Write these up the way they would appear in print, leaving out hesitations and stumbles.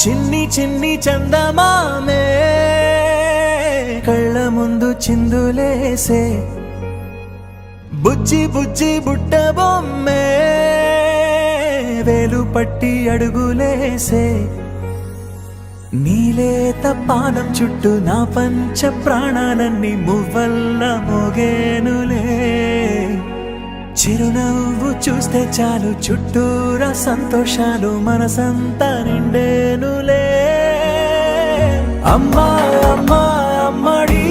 చిన్ని చిన్ని చందమామే కళ్ళ ముందు చిందులేసే బుజ్జి బుజ్జి బుట్ట బొమ్మే వేలు పట్టి అడుగులేసే నీలేత పానం చుట్టూ నా పంచ ప్రాణాలన్నీ మువ్వల్ల మోగేనులే చిరునవ్వు చూస్తే చాలు చుట్టూరా సంతోషాలు మనసంతా నిండేనులే అమ్మా అమ్మా అమ్మడి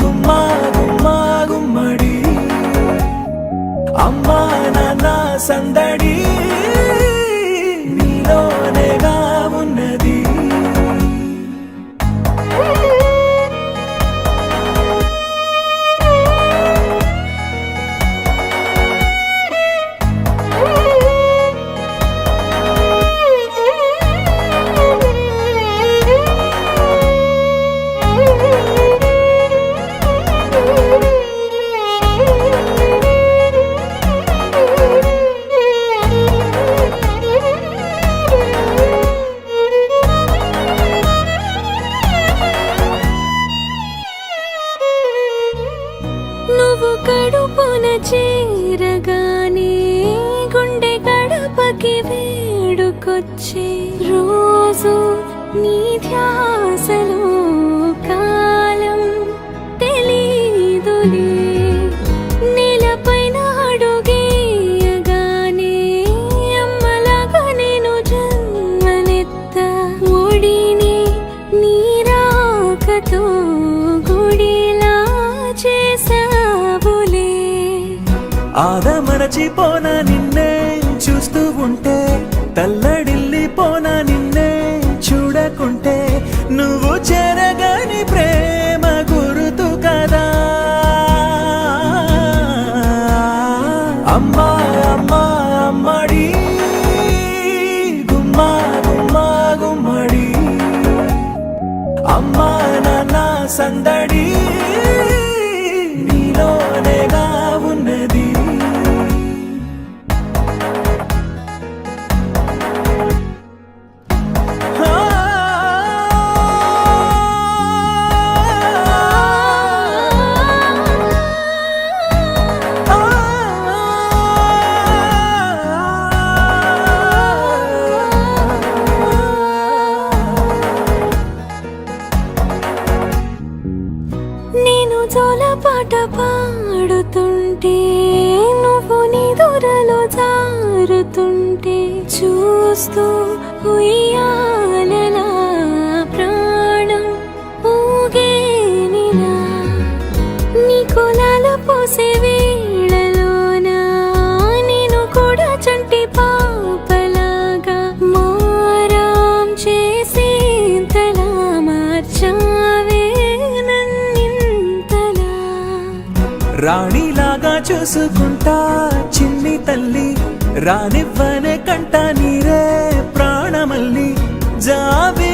గుమ్మా గుమ్మా గుమ్మడి అమ్మా నాన్న సందడి నీలోనేగా ఉన్నది నువ్వు కడుపున చేరగానే గుండె గడపకి వేడుకొచ్చే రోజు నీ ధ్యాసలో కాలం తెలీదులే నేలపైన అడుగేయగానే అమ్మలాగా నేను జన్మనెత్త ఒడిని నీ రాకతో గుడిలా చేసావులే ఆదమరచిపోనా నిన్నే చూస్తూ ఉంటే తల్లడిల్లిపోనా నిన్నే చూడకుంటే నువ్వు చెరగని ప్రేమ గురుతు కదా అమ్మా అమ్మా అమ్మడి గుమ్మా గుమ్మా గుమ్మడి అమ్మా నాన్న సందడి నీలోనేగా ఉన్నది నేను జోలపాట పాడుతుంటే నువ్వు నిదురలో జారుతుంటే చూస్తూ ఉయ్యాలలా ప్రాణం ఊగేనిలా నీ కులాల పోసే వేళలోన నేను కూడా చంటి పాపలాగా మారాం చేసేంతలా మార్చావే రాణిలాగా చూసుకుంటా చిన్ని తల్లి రానివ్వనే కంట నీరే ప్రాణమల్లి జాబి